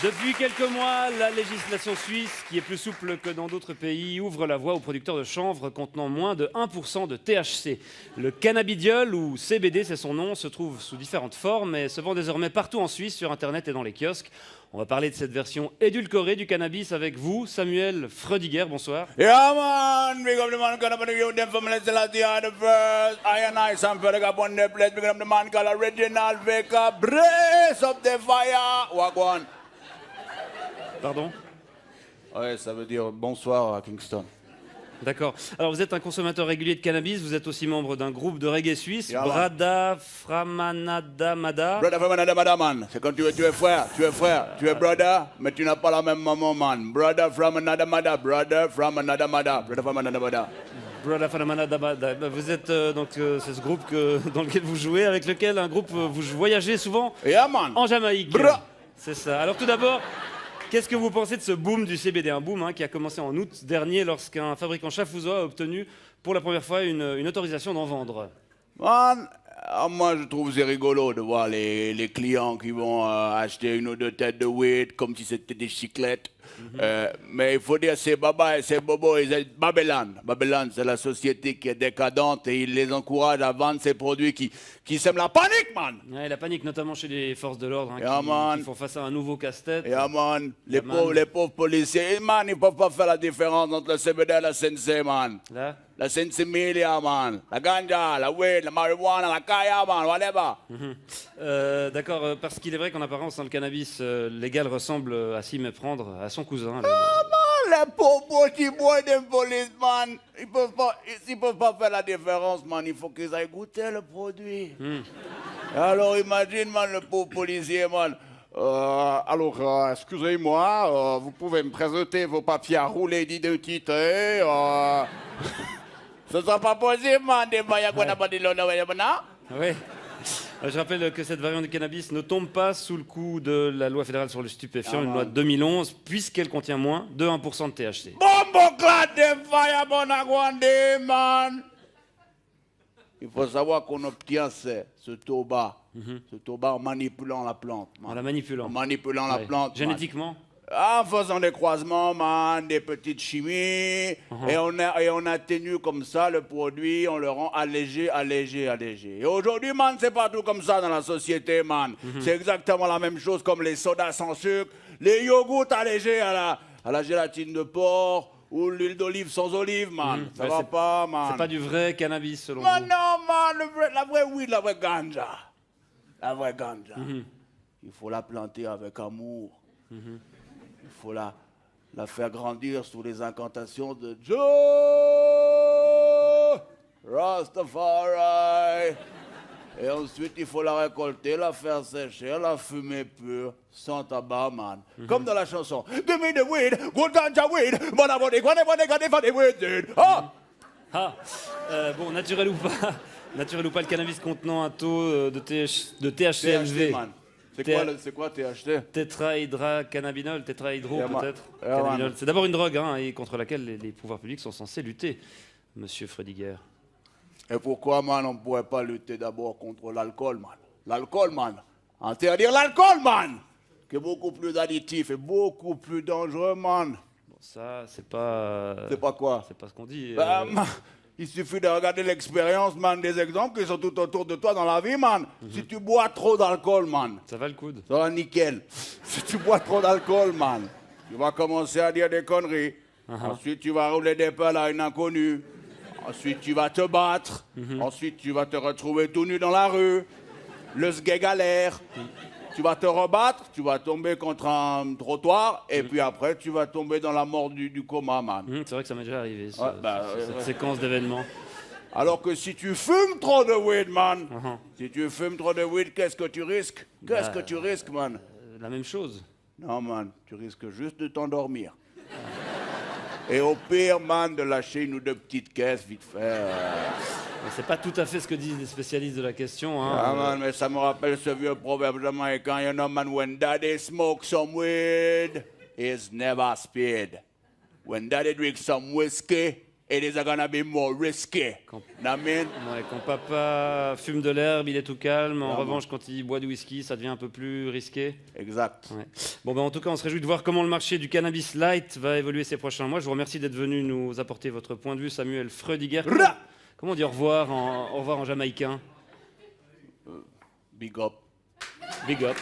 Depuis quelques mois, la législation suisse, qui est plus souple que dans d'autres pays, ouvre la voie aux producteurs de chanvre contenant moins de 1% de THC. Le cannabidiol, ou CBD c'est son nom, se trouve sous différentes formes et se vend désormais partout en Suisse, sur Internet et dans les kiosques. On va parler de cette version édulcorée du cannabis avec vous, Samuel Freudiger, bonsoir. Yeah, man. Big up the man, gonna put the youth them from the Celestia the first. I and I, Sam Felix up on the place. Big up the man called Original Vicar. Brace up the fire. Wagwan. Pardon? Ouais, ça veut dire bonsoir à Kingston. D'accord. Alors vous êtes un consommateur régulier de cannabis, vous êtes aussi membre d'un groupe de reggae suisse, Yeah, Brada Framanada Mada. Brother from another mother, man. C'est quand tu es frère, tu es brother, mais tu n'as pas la même maman, man. Brother from another mother, brother from another mother, brother from another mother. Brada Framanada Mada. Vous êtes c'est ce groupe dans lequel vous jouez, avec lequel vous voyagez souvent Yeah, man. en Jamaïque. Bra. C'est ça. Alors tout d'abord, qu'est-ce que vous pensez de ce boom du CBD? Un boom qui a commencé en août dernier lorsqu'un fabricant chafouzois a obtenu pour la première fois une autorisation d'en vendre. Man, moi je trouve c'est rigolo de voir les clients qui vont acheter une ou deux têtes de weed comme si c'était des chiclettes. Mais il faut dire c'est Baba et c'est Bobo et c'est Babylone. Babylone, c'est la société qui est décadente et il les encourage à vendre ces produits qui sèment la panique, man. Ouais, la panique, notamment chez les forces de l'ordre, Yeah, man. qui font face à un nouveau casse-tête. Yeah, man. Yeah, man. Les pauvres policiers, man, ils peuvent pas faire la différence entre le CBD et la CNC, man. Là. La Sensimilia, man. La ganja, la weed, la marijuana, la kaya, man, whatever. D'accord, parce qu'il est vrai qu'en apparence, le cannabis légal ressemble à s'y méprendre à son cousin. Les pauvres petits boys de police, man, ils peuvent pas faire la différence, man. Il faut qu'ils aillent goûter le produit. Alors imagine, man, le pauvre policier, man. Excusez-moi, vous pouvez me présenter vos papiers à rouler d'identité. Ce sera pas possible, man. Des voyages qu'on n'a pas dit l'honneur, Oui. Je rappelle que cette variante du cannabis ne tombe pas sous le coup de la loi fédérale sur le stupéfiant, une loi de 2011, puisqu'elle contient moins de 1% de THC. Bombo clad de fire, bonagwande, man. Il faut savoir qu'on obtient ce tabac en manipulant la plante, man. En la manipulant. En manipulant la Ouais. plante, man. Génétiquement. En faisant des croisements, man, des petites chimies, et on atténue comme ça le produit, on le rend allégé. Et aujourd'hui, man, c'est pas tout comme ça dans la société, man. C'est exactement la même chose comme les sodas sans sucre, les yogourts allégés à la gélatine de porc, ou l'huile d'olive sans olive, man. Ça Ouais, va pas, man. C'est pas du vrai cannabis, selon Man, vous. non, man, la vraie weed, la vraie ganja. La vraie ganja. Il faut la planter avec amour. Il faut la faire grandir sous les incantations de Joe Rastafari. Et ensuite, il faut la récolter, la faire sécher, la fumer pure, sans tabac, man. Comme dans la chanson. Give me the weed, good ganja weed, but I want it, when they weed, dude. Ah! Bon, naturel ou pas, le cannabis contenant un taux de THC élevé. THC, man. C'est quoi THC? Tétrahydrocannabinol, tétrahydro Yeah, man. peut-être. Yeah, man. Cannabinol. C'est d'abord une drogue et contre laquelle les pouvoirs publics sont censés lutter, monsieur Freudiger. Et pourquoi, man, on ne pourrait pas lutter d'abord contre l'alcool, man? L'alcool, man. Interdire l'alcool, man! Qui est beaucoup plus additif et beaucoup plus dangereux, man. Bon, ça, c'est pas... C'est pas quoi? C'est pas ce qu'on dit. Man, il suffit de regarder l'expérience, man, des exemples qui sont tout autour de toi dans la vie, man. Si tu bois trop d'alcool, man, Ça va le coude. ça va nickel. Si tu bois trop d'alcool, man, tu vas commencer à dire des conneries. Ensuite, tu vas rouler des pelles à une inconnue. Ensuite, tu vas te battre. Ensuite, tu vas te retrouver tout nu dans la rue. Le sgeg galère. Tu vas te rebattre, tu vas tomber contre un trottoir, et puis après, tu vas tomber dans la mort du coma, man. C'est vrai que ça m'est déjà arrivé, cette ouais. séquence d'événements. Alors que si tu fumes trop de weed, man, si tu fumes trop de weed, qu'est-ce que tu risques? Qu'est-ce que tu risques, man? La même chose. Non, man, tu risques juste de t'endormir. Et au pire, man, de lâcher une ou deux petites caisses vite fait. Mais c'est pas tout à fait ce que disent les spécialistes de la question. Ah, man, mais ça me rappelle ce vieux proverbe jamaïcain, you know, man, when daddy smokes some weed, he's never speed. When daddy drinks some whiskey, it is gonna be more risky. Know what I mean? Ouais, quand papa fume de l'herbe, il est tout calme. En Vraiment. revanche, quand il boit du whisky, ça devient un peu plus risqué. Exact. Ouais. Bon, ben, en tout cas, on se réjouit de voir comment le marché du cannabis light va évoluer ces prochains mois. Je vous remercie d'être venu nous apporter votre point de vue, Samuel Freudiger. Comment on dit au revoir en jamaïcain? Big up. Big up.